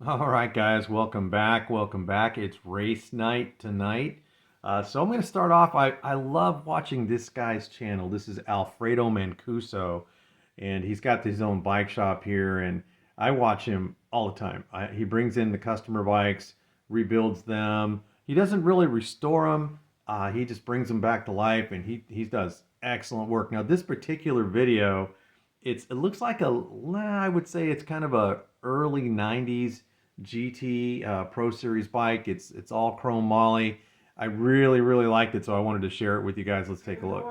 All right, guys, welcome back. Welcome back. It's race night tonight. So I'm going to start off. I love watching this guy's channel. This is Alfredo Mancuso, and he's got his own bike shop here, and I watch him all the time. He brings in the customer bikes, rebuilds them. He doesn't really restore them. He just brings them back to life, and he does excellent work. Now, this particular video, it looks like I would say it's kind of a early 90s GT Pro Series bike. It's all chrome moly. I really liked it, so I wanted to share it with you guys. Let's take a look.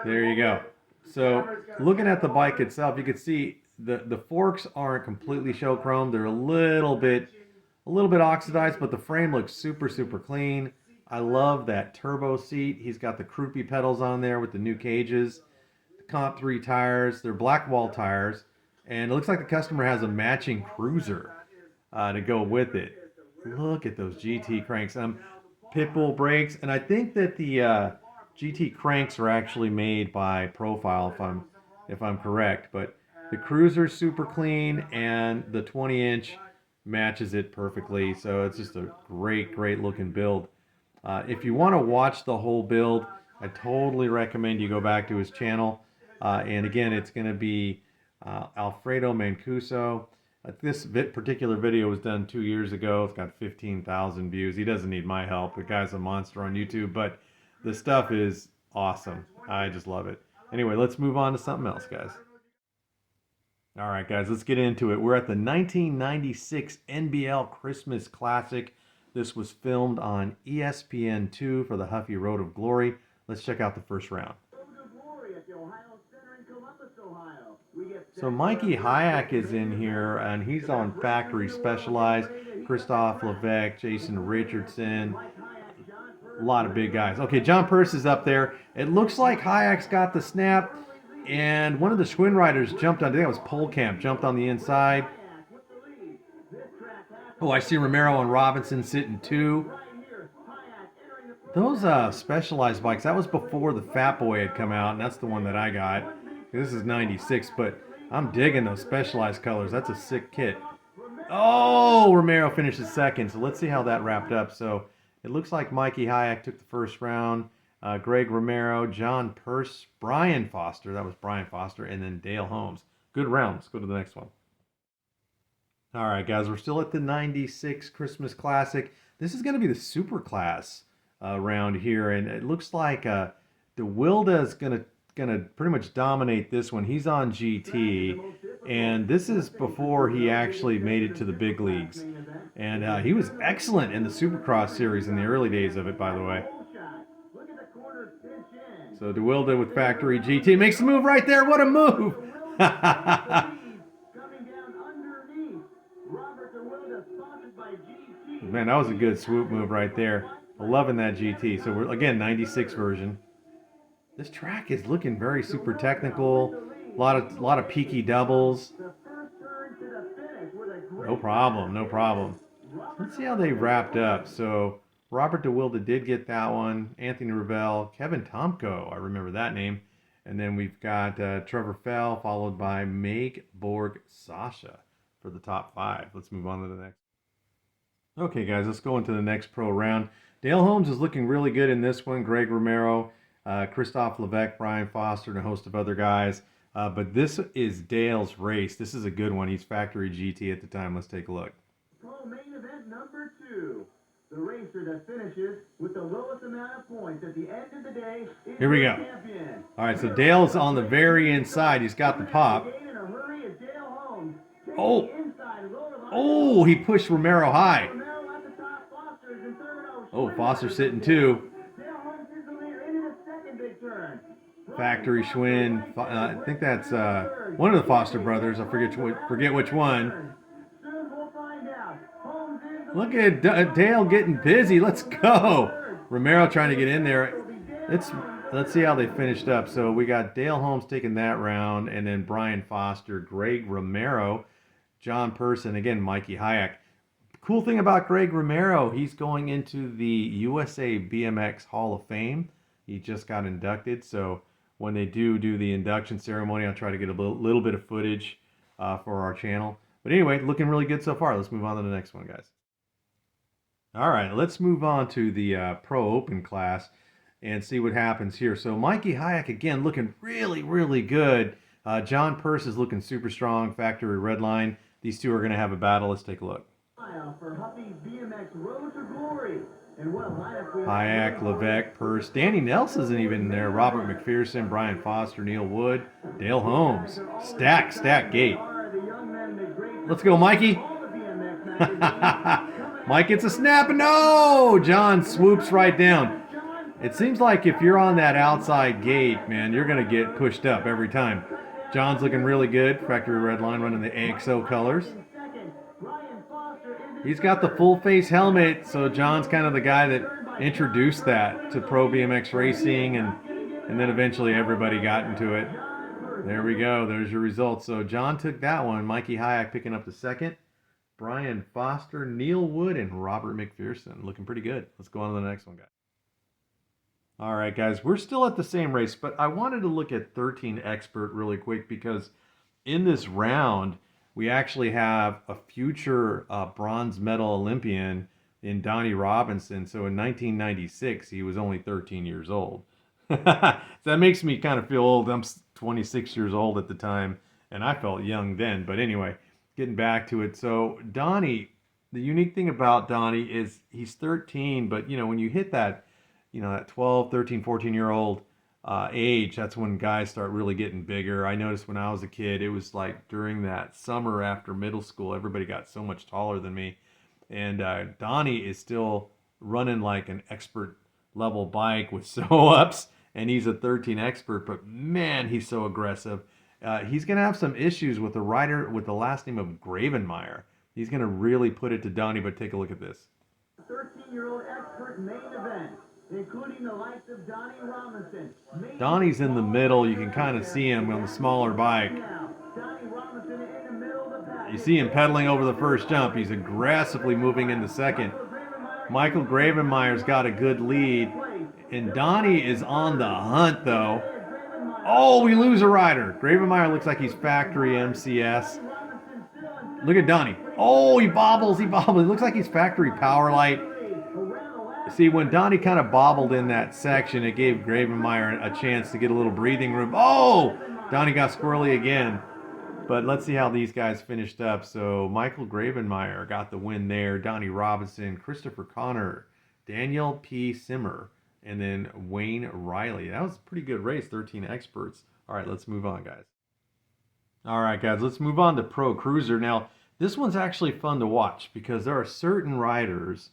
There you go. So looking at the bike itself, you can see the forks aren't completely show chrome. They're a little bit oxidized, but the frame looks super clean. I love that turbo seat. He's got the croupy pedals on there with the new cages. Comp 3 tires. They're black wall tires, and it looks like the customer has a matching cruiser to go with it. Look at those GT cranks. Pitbull brakes, and I think that the GT cranks are actually made by Profile, if I'm correct. But the cruiser's super clean, and the 20-inch matches it perfectly. So it's just a great looking build. If you want to watch the whole build, I totally recommend you go back to his channel. And again, it's going to be Alfredo Mancuso. This particular video was done 2 years ago. It's got 15,000 views. He doesn't need my help. The guy's a monster on YouTube, but the stuff is awesome. I just love it. Anyway, let's move on to something else, guys. All right, guys, let's get into it. We're at the 1996 NBL Christmas Classic. This was filmed on ESPN2 for the Huffy Road of Glory. Let's check out the first round. So Mikey Hayek is in here, and he's on Factory Specialized. Christophe Levesque, Jason Richardson, a lot of big guys. Okay, John Purse is up there. It looks like Hayek's got the snap, and one of the Schwinn riders jumped on, I think it was Polkamp, jumped on the inside. Oh, I see Romero and Robinson sitting two. Those Specialized bikes, that was before the Fat Boy had come out, and that's the one that I got. This is 96, but I'm digging those Specialized colors. That's a sick kit. Oh, Romero finishes second, so let's see how that wrapped up. So it looks like Mikey Hayek took the first round. Greg Romero, John Purse, Brian Foster, that was Brian Foster, and then Dale Holmes. Good round. Let's go to the next one. All right, guys, we're still at the 96 Christmas Classic. This is going to be the Super Class round here, and it looks like DeWilde is going to pretty much dominate this one. He's on GT, and this is before he actually made it to the big leagues. And he was excellent in the Supercross series in the early days of it, by the way. So DeWilde with Factory GT makes the move right there. What a move! Man, that was a good swoop move right there. Loving that GT. So we're, again, 96 version. This track is looking very super technical. A lot of peaky doubles. No problem. Let's see how they wrapped up. So Robert DeWilde did get that one. Anthony Revelle, Kevin Tomko, I remember that name. And then we've got Trevor Fell, followed by Meg Borg Sasha for the top 5. Let's move on to the next. Okay, guys, let's go into the next pro round. Dale Holmes is looking really good in this one. Greg Romero, Christophe Levesque, Brian Foster, and a host of other guys. But this is Dale's race. This is a good one. He's Factory GT at the time. Let's take a look. Pro main event number 2. The racer that finishes with the lowest amount of points at the end of the day is Here we go. champion. All right, so Dale's on the very inside. He's got the pop. Oh, he pushed Romero high. Oh, Foster sitting too. Factory Schwinn. I think that's one of the Foster brothers. I forget which one. Look at Dale getting busy. Let's go. Romero trying to get in there. Let's see how they finished up. So we got Dale Holmes taking that round, and then Brian Foster, Greg Romero, John Purse, and again Mikey Hayek. Cool thing about Greg Romero, he's going into the USA BMX Hall of Fame. He just got inducted, so when they do the induction ceremony. I'll try to get a little bit of footage for our channel. But anyway, looking really good so far. Let's move on to the next one, guys. All right, let's move on to the Pro Open class and see what happens here. So Mikey Hayek, again, looking really, really good. John Purse is looking super strong, factory red line. These two are going to have a battle. Let's take a look. For Huffy's BMX Road to Glory. And what a lineup we have. Hayek, Levesque, Purse. Danny Nelson isn't even there. Robert McPherson, Brian Foster, Neil Wood, Dale Holmes. Stack gate. Let's go, Mikey. Mike gets a snap, and no! John swoops right down. It seems like if you're on that outside gate, man, you're going to get pushed up every time. John's looking really good. Factory red line running the AXO colors. He's got the full face helmet, so John's kind of the guy that introduced that to pro BMX racing, and then eventually everybody got into it. There we go. There's your results. So John took that one. Mikey Hayek picking up the second. Brian Foster, Neil Wood, and Robert McPherson. Looking pretty good. Let's go on to the next one, guys. All right, guys. We're still at the same race, but I wanted to look at 13 Expert really quick because in this round, we actually have a future bronze medal Olympian in Donnie Robinson. So in 1996, he was only 13 years old. So that makes me kind of feel old. I'm 26 years old at the time, and I felt young then. But anyway, getting back to it. So Donnie, the unique thing about Donnie is he's 13, but you know, when you hit that, you know, that 12, 13, 14-year-old age, that's when guys start really getting bigger. I noticed when I was a kid, it was like during that summer after middle school, everybody got so much taller than me. And Donnie is still running like an expert level bike with sew-ups, and he's a 13 expert, but man, he's so aggressive. He's going to have some issues with the rider with the last name of Gravenmeyer. He's going to really put it to Donnie, but take a look at this. 13-year-old expert main event, including the likes of Donnie Robinson. Donnie's in the middle. You can kind of see him on the smaller bike. You see him pedaling over the first jump. He's aggressively moving into second. Michael Gravenmeyer's got a good lead, and Donnie is on the hunt, though. Oh, we lose a rider. Gravenmeyer looks like he's factory MCS. Look at Donnie. Oh, he bobbles. He looks like he's factory Powerlight. See, when Donnie kind of bobbled in that section, it gave Gravenmeyer a chance to get a little breathing room. Oh, Donnie got squirrely again. But let's see how these guys finished up. So Michael Gravenmeyer got the win there. Donnie Robinson, Christopher Connor, Daniel P. Simmer, and then Wayne Riley. That was a pretty good race, 13 experts. All right, let's move on, guys. All right, guys, let's move on to Pro Cruiser. Now, this one's actually fun to watch because there are certain riders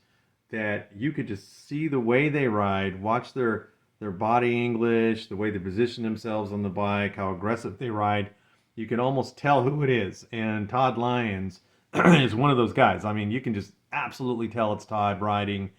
that you could just see the way they ride, watch their body English, the way they position themselves on the bike, how aggressive they ride. You can almost tell who it is. And Todd Lyons is one of those guys. I mean, you can just absolutely tell it's Todd riding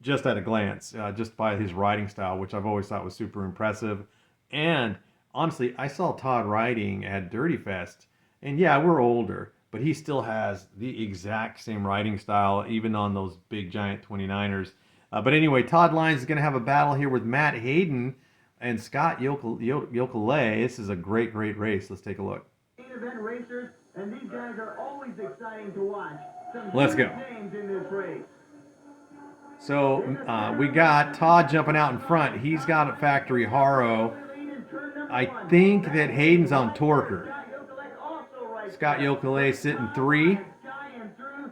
just at a glance, just by his riding style, which I've always thought was super impressive. And honestly, I saw Todd riding at Dirty Fest, and yeah, we're older, but he still has the exact same riding style, even on those big giant 29ers. But anyway, Todd Lyons is going to have a battle here with Matt Hayden and Scott Yokelay. This is a great race. Let's take a look. Main event racers, and these guys are always exciting to watch. Let's go. Names in this race. So we got Todd jumping out in front. He's got a factory Haro. I think that Hayden's on Torker. Scott Yokelay sitting 3.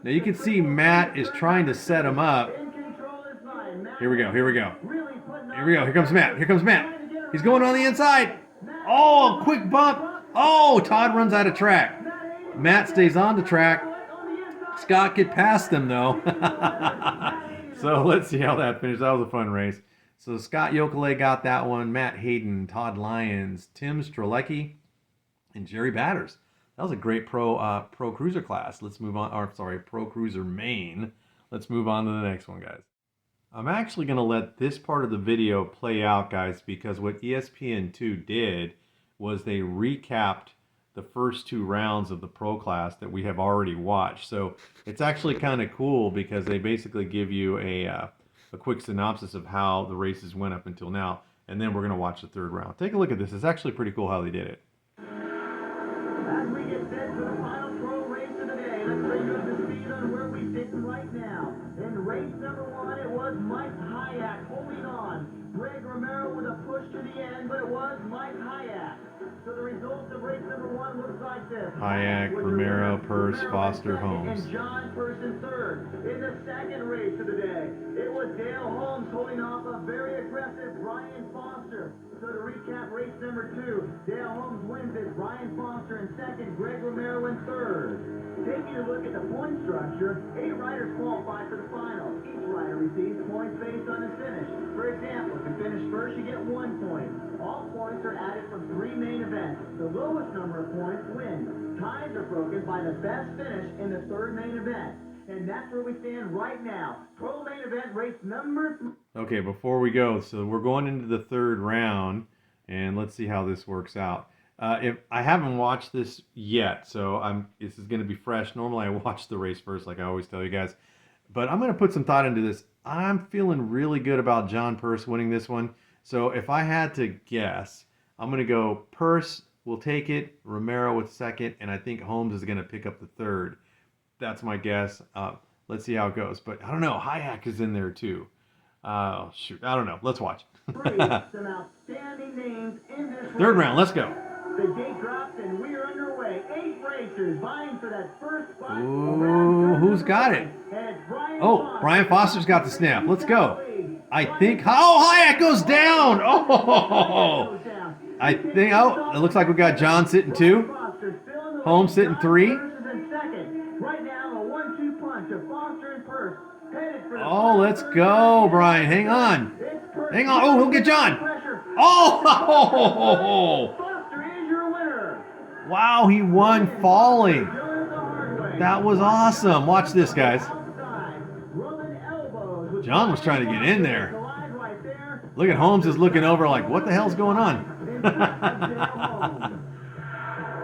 Now you can see Matt is trying to set him up. Here we go. Here comes Matt. He's going on the inside. Oh, quick bump. Oh, Todd runs out of track. Matt stays on the track. Scott get past them, though. So let's see how that finished. That was a fun race. So Scott Yokelay got that one. Matt Hayden, Todd Lyons, Tim Strelecki, and Jerry Batters. That was a great pro cruiser class. Let's move on. Or sorry, pro cruiser main. Let's move on to the next one, guys. I'm actually going to let this part of the video play out, guys, because what ESPN2 did was they recapped the first 2 rounds of the pro class that we have already watched. So it's actually kind of cool because they basically give you a quick synopsis of how the races went up until now. and then we're going to watch the third round. Take a look at this. It's actually pretty cool how they did it. As we get set for the final pro race of the day, let's bring you up to speed on where we sit right now. In race number 1, it was Mike Hayek holding on. Greg Romero with a push to the end, but it was Mike Hayek. So the results of race number 1 looks like this. Hayek, Romero, Purse, Foster, Holmes. And John Purse in third. In the second race of the day, it was Dale Holmes holding off a very aggressive Brian Foster. So to recap race number 2, Dale Holmes wins it, Brian Foster in second, Greg Romero in third. Taking a look at the point structure, 8 riders qualify for the final. Each rider receives points based on his finish. For example, if you finish first, you get 1 point. All points are added from 3 main events. The lowest number of points wins. Ties are broken by the best finish in the third main event. And that's where we stand right now. Pro main event race number 3. Okay, before we go, so we're going into the third round, and let's see how this works out. If I haven't watched this yet, so this is going to be fresh. Normally I watch the race first, like I always tell you guys, but I'm going to put some thought into this. I'm feeling really good about John Purse winning this one. So if I had to guess, I'm going to go Purse will take it, Romero with second, and I think Holmes is going to pick up the third. That's my guess. Let's see how it goes. But I don't know. Hayek is in there too. Shoot. I don't know. Let's watch. Some outstanding names in this Third race. round. Let's go. The gate drops and we are underway. 8 racers vying for that first spot. Ooh, who's got it? Oh, Brian Foster's got the snap. Let's go. I think. Oh, Hayek goes down. Oh, I think. Oh, it looks like we got John sitting 2. Holmes sitting 3. Right now, a 1-2 punch of Foster and Purse. Oh, let's go, Brian. Hang on. Hang on. Oh, he'll get John. Oh! Foster is your winner. Wow, he won falling. That was awesome. Watch this, guys. John was trying to get in there. Look at Holmes is looking over like, what the hell's going on?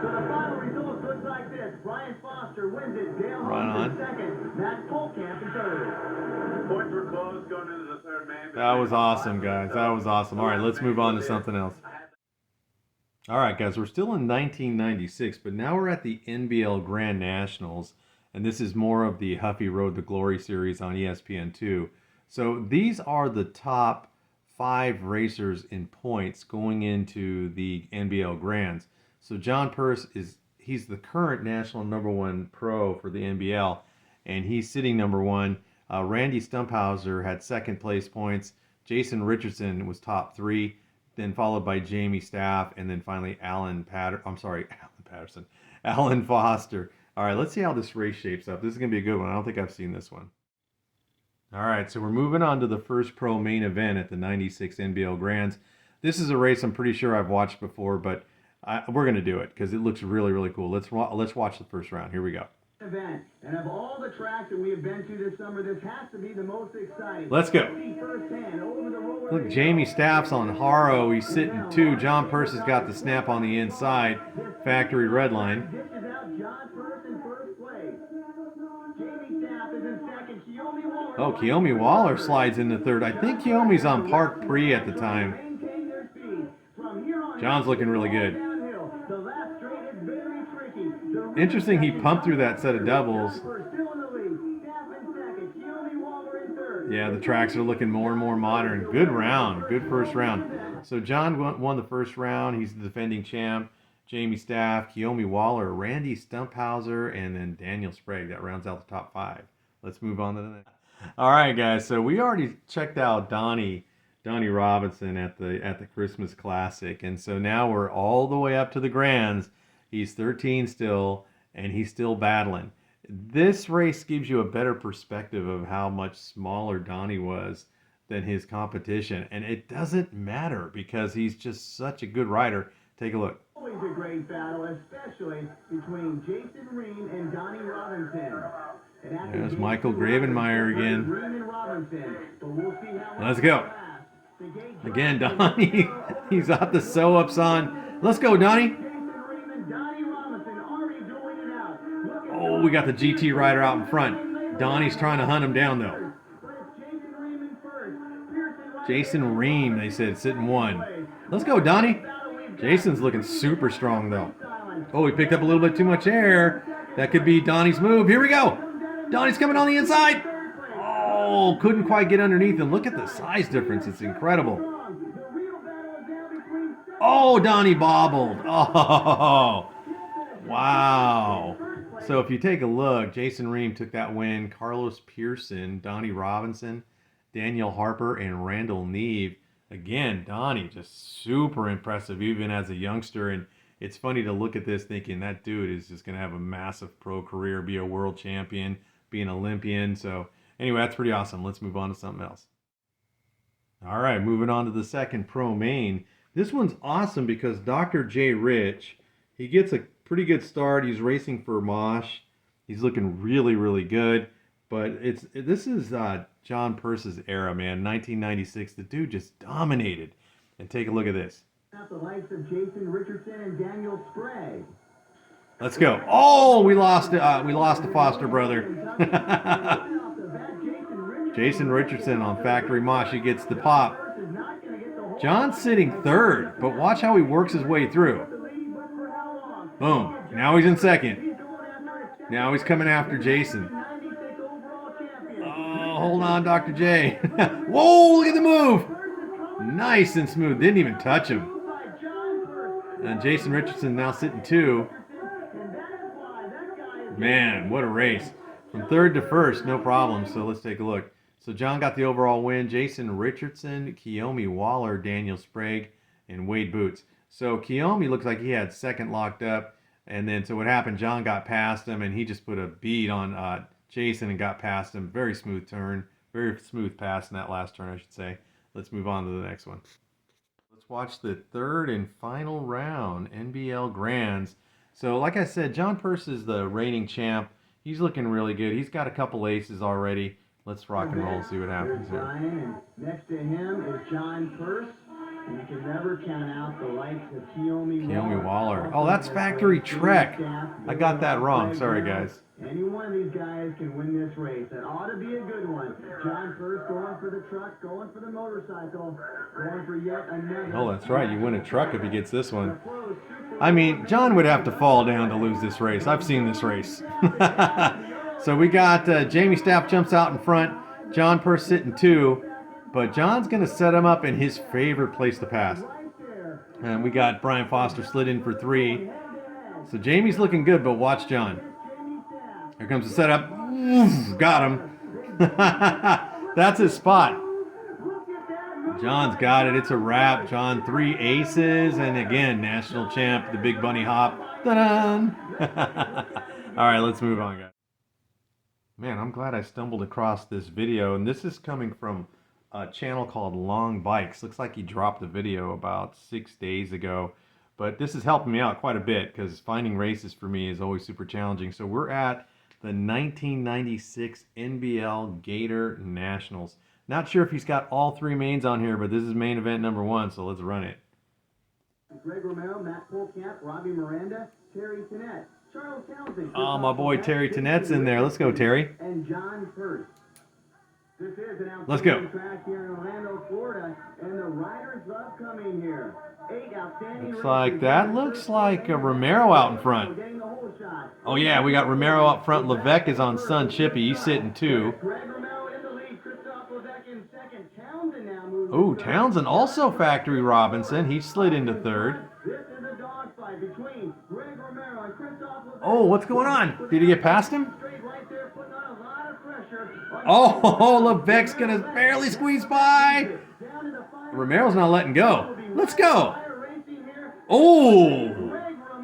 So the final results look like this. Brian Foster wins it. Dale Holmes in second. Matt Polkamp in third. Points were close going into the third man. That was awesome, guys. That was awesome. All right, let's move on to something else. All right, guys, we're still in 1996, but now we're at the NBL Grand Nationals, and this is more of the Huffy Road to Glory series on ESPN2. So these are the top 5 racers in points going into the NBL Grands. So John Purse he's the current national #1 pro for the NBL, and he's sitting #1. Randy Stumphauser had second place points. Jason Richardson was top 3, then followed by Jamie Staff, and then finally Alan Foster. All right, let's see how this race shapes up. This is going to be a good one. I don't think I've seen this one. All right, so we're moving on to the first pro main event at the 96 NBL Grands. This is a race I'm pretty sure I've watched before, but we're going to do it because it looks really, really cool. Let's watch the first round. Here we go. Event. And of all the tracks that we have been to this summer, this has to be the most exciting. Let's go. Look, Jamie Staff's on Haro. He's sitting 2. John Purse has got the snap on the inside. Factory red line. Oh, Keomi Waller slides into third. I think Keomi's on Park Pre at the time. John's looking really good. Interesting, he pumped through that set of doubles. Yeah, the tracks are looking more and more modern. Good round. Good first round. So John won the first round. He's the defending champ. Jamie Staff, Keomi Waller, Randy Stumphauser, and then Daniel Sprague. That rounds out the top 5. Let's move on to the next. All right, guys. So we already checked out Donnie Robinson at the Christmas Classic, and so now we're all the way up to the Grands. He's 13 still, and he's still battling. This race gives you a better perspective of how much smaller Donnie was than his competition, and it doesn't matter because he's just such a good rider. Take a look. Always a great battle, especially between Jason Ream and Donnie Robinson. There's Michael Gravenmeyer again. Let's go. Again, Donnie. He's got the sew-ups on. Let's go, Donnie. Oh, we got the GT rider out in front. Donnie's trying to hunt him down, though. Jason Ream, they said, sitting 1. Let's go, Donnie. Jason's looking super strong, though. Oh, he picked up a little bit too much air. That could be Donnie's move. Here we go. Donnie's coming on the inside. Oh, couldn't quite get underneath him. Look at the size difference. It's incredible. Oh, Donnie bobbled. Oh, wow. So if you take a look, Jason Ream took that win. Carlos Pearson, Donnie Robinson, Daniel Harper, and Randall Neve. Again, Donnie just super impressive even as a youngster. And it's funny to look at this thinking that dude is just going to have a massive pro career, be a world champion, be an Olympian. So anyway, that's pretty awesome. Let's move on to something else. All right, moving on to the second pro main. This one's awesome because Dr. J. Rich, he gets a pretty good start. He's racing for Mosh. He's looking really, really good. But this is John Purse's era, man. 1996. The dude just dominated. And take a look at this. The likes of Jason Richardson and Daniel Sprague. Let's go. Oh, we lost it. We lost the Foster brother. Jason Richardson on Factory Mosh. He gets the pop. John's sitting 3rd, but watch how he works his way through. Boom. Now he's in 2nd. Now he's coming after Jason. Oh, hold on, Dr. J. Whoa, look at the move. Nice and smooth. Didn't even touch him. And Jason Richardson now sitting 2. Man, what a race. From 3rd to 1st, no problem. So let's take a look. So John got the overall win. Jason Richardson, Kiyomi Waller, Daniel Sprague, and Wade Boots. So Kiyomi looks like he had 2nd locked up. And then so what happened, John got past him, and he just put a beat on Jason and got past him. Very smooth turn. Very smooth pass in that last turn, I should say. Let's move on to the next one. Let's watch the 3rd and final round, NBL Grands. So like I said, John Purse is the reigning champ. He's looking really good. He's got a couple aces already. Let's rock and roll and see what happens here. And next to him is John Purse. And you can never count out the likes of Kiyomi Waller. Oh, that's Factory Trek. I got that wrong. Sorry, guys. Any one of these guys can win this race. That ought to be a good one. John Purse going for the truck, going for the motorcycle, going for yet another. Oh, that's right. You win a truck if he gets this one. I mean, John would have to fall down to lose this race. I've seen this race. So we got Jamie Staff jumps out in front. John Purse sitting 2. But John's going to set him up in his favorite place to pass. And we got Brian Foster slid in for 3. So Jamie's looking good, but watch John. Here comes the setup. Oof, got him. That's his spot. John's got it. It's a wrap. John, 3 aces. And again, national champ, the big bunny hop. Ta-da! All right, let's move on, guys. Man, I'm glad I stumbled across this video. And this is coming from a channel called Long Bikes. Looks like he dropped the video about 6 days ago. But this is helping me out quite a bit because finding races for me is always super challenging. So we're at the 1996 NBL Gator Nationals. Not sure if he's got all 3 mains on here, but this is main event number 1, so let's run it. Greg Romero, Matt Polkamp, Robbie Miranda, Terry Tennett, Charles Townsend. Oh, my boy Terry Tennett's in there. Let's go, Terry. And John Purse. This is an Let's go. track here in Orlando, Florida, and the riders love coming here. 8 outstanding Looks like that. Looks like a Romero out in front. Oh yeah, we got Romero up front. Levesque is on Sun Chippy. He's sitting 2. Oh, Townsend also Factory Robinson. He slid into 3rd. Oh, what's going on? Did he get past him? Oh, Levesque's gonna barely squeeze by. Romero's not letting go. Let's go. Oh,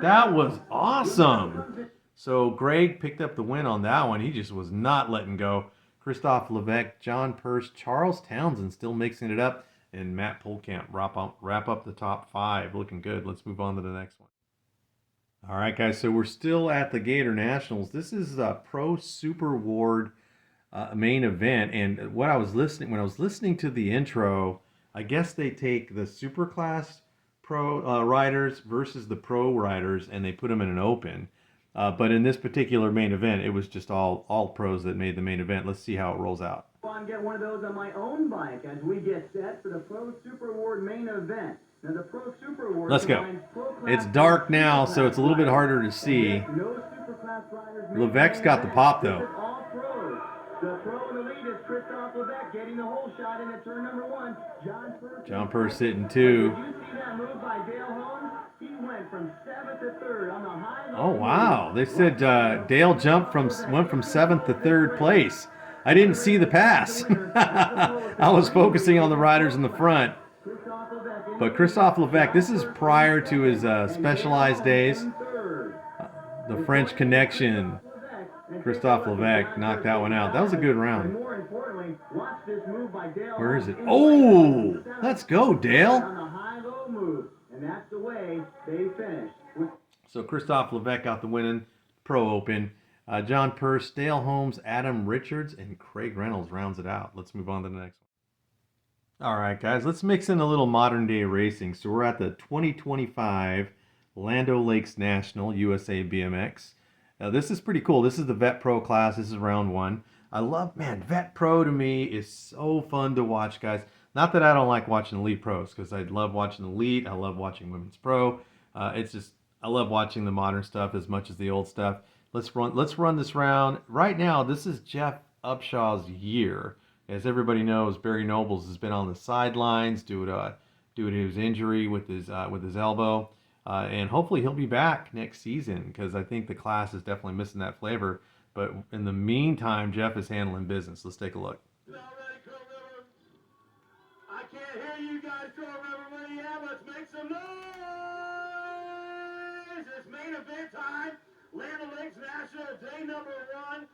that was awesome. So Greg picked up the win on that one. He just was not letting go. Christophe Levesque, John Purse, Charles Townsend still mixing it up, and Matt Polkamp wrap up the top 5. Looking good. Let's move on to the next one. All right, guys. So we're still at the Gator Nationals. This is a Pro Super Ward main event, and when I was listening to the intro, I guess they take the Super Class Pro riders versus the Pro riders, and they put them in an open. But in this particular main event, it was just all pros that made the main event. Let's see how it rolls out. out and get one of those on my own bike as we get set for the Pro Super Award main event. Now the Pro Super Award Let's go. combines Pro Class It's dark now, so it's a little bit harder to see. No Superclass riders make Levesque's the got the main pop, event. though. This is all pros. The pro in the lead is Christoph Levesque getting the whole shot in at turn number 1. John Purse sitting 2. Did you see that move by Dale Holmes? He went from 7th to 3rd on the high. Oh wow! They said Dale went from 7th to 3rd place. I didn't see the pass. I was focusing on the riders in the front. But Christophe Levesque, this is prior to his Specialized days. The French Connection. Christophe Levesque knocked that one out. That was a good round. Where is it? Oh! Let's go, Dale! So Christophe Levesque got the winning Pro Open. John Purse, Dale Holmes, Adam Richards, and Craig Reynolds rounds it out. Let's move on to the next one. All right, guys, let's mix in a little modern day racing. So we're at the 2025 Land O'Lakes National USA BMX. Now this is pretty cool. This is the Vet Pro class. This is round 1. I love, man, Vet Pro to me is so fun to watch, guys. Not that I don't like watching Elite Pros, because I love watching Elite. I love watching Women's Pro. It's just, I love watching the modern stuff as much as the old stuff. Let's run this round. Right now, this is Jeff Upshaw's year. As everybody knows, Barry Nobles has been on the sidelines due to his injury with his elbow. And hopefully he'll be back next season, because I think the class is definitely missing that flavor. But in the meantime, Jeff is handling business. Let's take a look. I can't hear you guys, Crow River. Where you at? Let's make some noise! It's main event time. Land O'Lakes National, day number 1.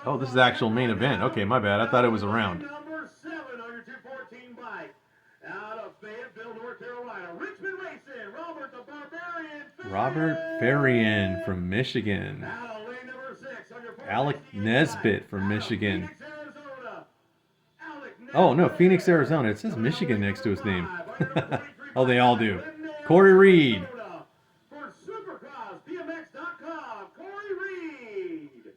Oh, this is the actual main event. Okay, my bad. I thought it was a round. Number 7 on your 214 bike. Out of Fayetteville, North Carolina. Richmond Racing, Robert the Barbarian. Robert Ferrian from Michigan. Out of lane number 6 on your Alec 416 Nesbitt bike. from Michigan. Phoenix, Arizona. Alec Oh, no, Nesbitt. Phoenix, Arizona. It says Michigan next to his name. Oh, they all do. Corey Reed. For Supercross, BMX.com, Corey Reed.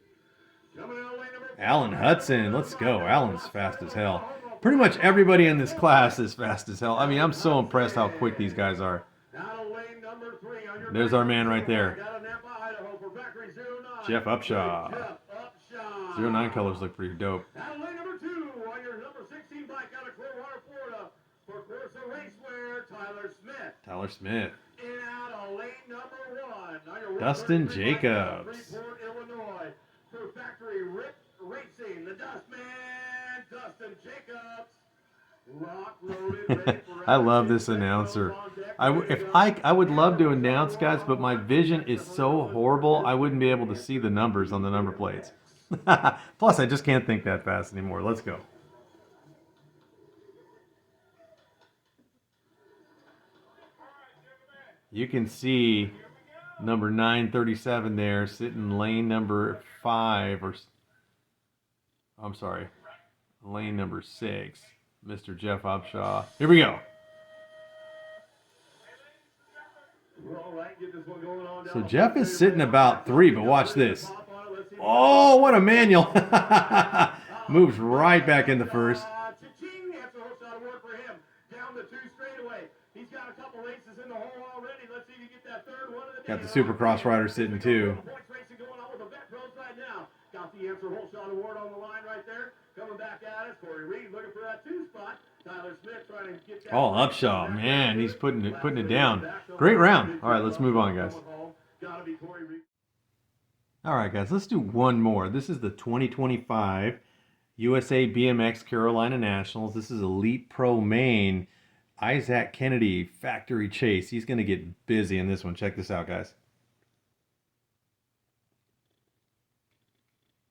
Coming out lane number 4. Alan Hudson. Let's go. Alan's fast as hell. Pretty much everybody in this class is fast as hell. I mean, I'm so impressed how quick these guys are. Out of lane number 3 on your There's our man right there. Out of Nampa, Idaho for factory 09. Jeff Upshaw. Jeff Upshaw. 09 colors look pretty dope. Out of lane number 2 on your number 16 bike out of Clearwater, Florida for Corsa Racewear, Tyler Smith. Tyler Smith. And out of lane number 1 on your Dustin 133 bike out of Jacobs. Freeport, Illinois for factory Rip Racing, the Dustman, Dustin Jacobs. Lock loaded, ready for I love this announcer. I would love to announce, guys, but my vision is so horrible, I wouldn't be able to see the numbers on the number plates. Plus, I just can't think that fast anymore. Let's go. You can see number 937 there, sitting in lane number 5, or I'm sorry, lane number 6. Mr. Jeff Upshaw. Here we go. So Jeff is sitting about 3, but watch this. Oh, what a manual. Moves right back into first. Got the Supercross rider sitting 2. Got the answer whole shot award on the line right there. Coming back at us, Corey Reed looking for that 2 spot. Tyler Smith trying to get that. Oh, Upshaw, man, he's putting it down. Great round. All right, let's move on, guys. All right, guys, let's do one more. This is the 2025 USA BMX Carolina Nationals. This is Elite Pro Main. Isaac Kennedy, Factory Chase. He's going to get busy in this one. Check this out, guys.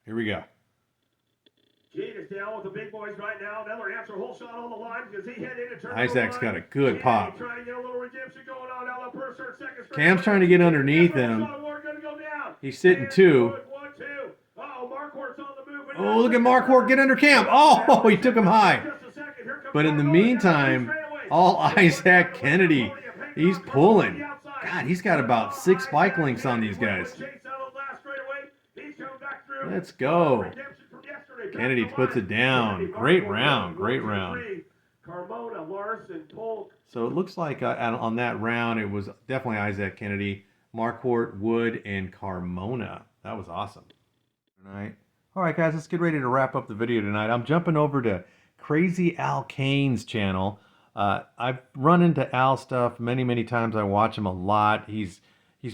Here we go. Gene is down with the big boys right now. Another answer whole shot on the line because he headed into turn. Isaac's got a good pop. Trying to get a little redemption going on. Now the first or second straight. Cam's trying to get underneath him. He's sitting 2. Oh, Marquardt's on the move. Oh, look at Marquardt get under Cam. Oh, he took him high. But in the meantime, all Isaac Kennedy, he's pulling. God, he's got about 6 bike links on these guys. Let's go. Kennedy puts it down. Great round. Great round. Carmona, Larson, Polk. So it looks like on that round, it was definitely Isaac Kennedy, Marquardt, Wood, and Carmona. That was awesome. Tonight. All right, guys, let's get ready to wrap up the video tonight. I'm jumping over to Crazy Al Kane's channel. I've run into Al stuff many times. I watch him a lot. He's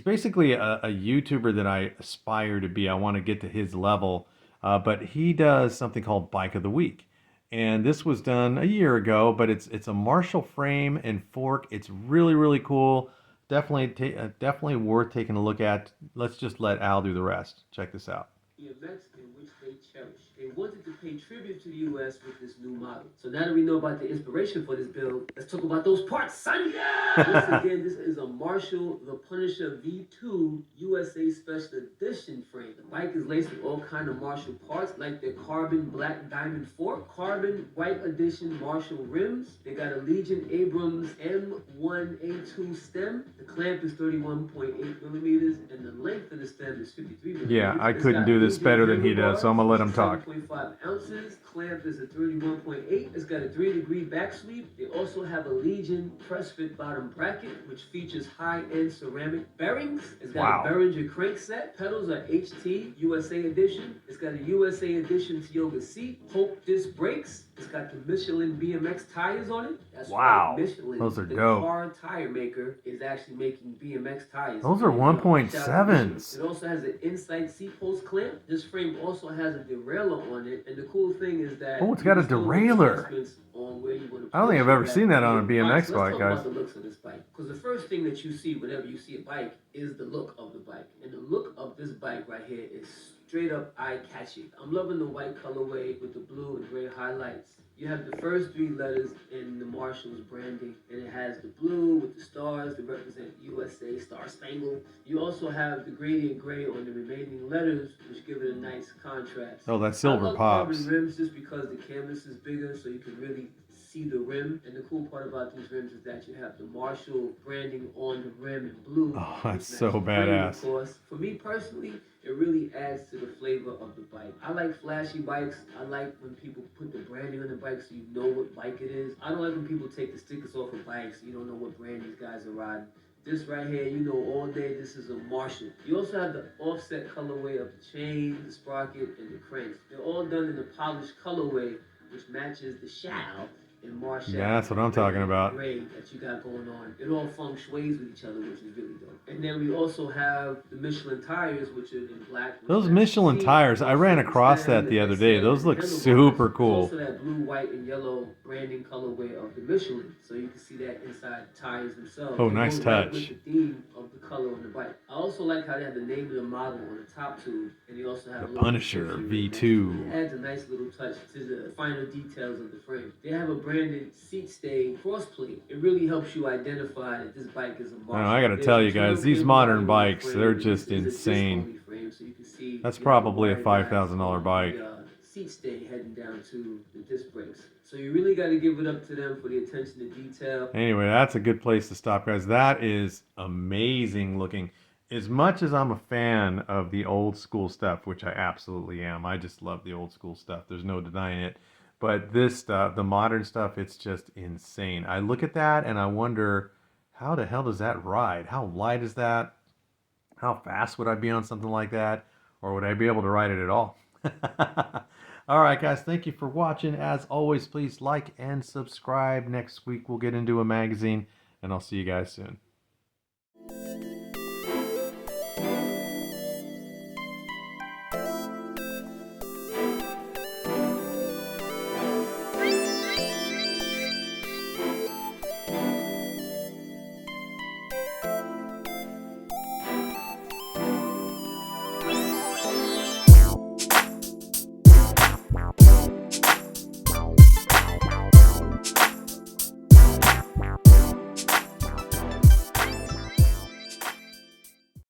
basically a YouTuber that I aspire to be. I want to get to his level. But he does something called Bike of the Week. And this was done a year ago, but it's a Marshall frame and fork. It's really cool. Definitely worth taking a look at. Let's just let Al do the rest. Check this out. BMX in which they cherish. They wanted to pay tribute to the U.S. with this new model. So now that we know about the inspiration for this build, let's talk about those parts, son! Yeah! Once again, this is a Marshall The Punisher V2 USA Special Edition frame. The bike is laced with all kind of Marshall parts, like their carbon black diamond fork, carbon white edition Marshall rims. They got a Legion Abrams M1A2 stem. The clamp is 31.8 millimeters, and the length of the stem is 53 millimeters. Yeah, I couldn't do this better than he does, so I'm gonna let him talk. 7.5 ounces. Clamp is a 31.8. It's got a 3-degree back sweep. They also have a Legion press fit bottom bracket, which features high-end ceramic bearings. It's got a Behringer crankset. Pedals are HT USA edition. It's got a USA edition Tioga seat. Hope disc brakes. It's got the Michelin BMX tires on it. That's right, Michelin. Those are the dope. car tire maker is actually making BMX tires. Those are 1.7s. It also has an inside seat post clamp. This frame also has a derailleur on it, and the cool thing is that it's got a derailleur. I don't think I've ever seen that on a BMX bike, guys. Let's talk about the looks of this bike, because the first thing that you see whenever you see a bike is the look of the bike, and the look of this bike right here is straight up eye-catching. I'm loving the white colorway with the blue and gray highlights. You have the first 3 letters in the Marshall's branding, and it has the blue with the stars that represent USA Star Spangled. You also have the gradient gray on the remaining letters, which give it a nice contrast. Oh, that silver I love pops. carbon rims just because the canvas is bigger, so you can really see the rim. And the cool part about these rims is that you have the Marshall branding on the rim in blue. Oh, that's so badass. Of course, for me personally, it really adds to the flavor of the bike. I like flashy bikes. I like when people put the branding on the bike so you know what bike it is. I don't like when people take the stickers off of bikes. You don't know what brand these guys are riding. This right here, you know all day this is a Marshall. You also have the offset colorway of the chain, the sprocket, and the cranks. They're all done in the polished colorway, which matches the shadow in Marshall. Yeah, that's what I'm talking about. Gray that you got going on. It all feng shuis with each other, which is really dope. And then we also have the Michelin tires, which are in black. Those Michelin tires, I ran across that the other day. Those look super cool. Also that blue, white, and yellow branding colorway of the Michelin, so you can see that inside the tires themselves. Oh, nice touch. With the theme of the color on the bike. I also like how they have the name of the model on the top tube, and they also have the Punisher V2. It adds a nice little touch to the finer details of the frame. They have a branded seat stay crossplate. It really helps you identify that this bike is a Marshall. I gotta tell you guys, these modern bikes, they're just insane. That's probably a $5,000 bike. Seat stay heading down to the disc brakes. So you really got to give it up to them for the attention to detail. Anyway, that's a good place to stop, guys. That is amazing looking. As much as I'm a fan of the old school stuff, which I absolutely am, I just love the old school stuff. There's no denying it. But this stuff, the modern stuff, it's just insane. I look at that and I wonder, how the hell does that ride? How light is that? How fast would I be on something like that? Or would I be able to ride it at all? All right, guys, thank you for watching. As always, please like and subscribe. Next week, we'll get into a magazine, and I'll see you guys soon.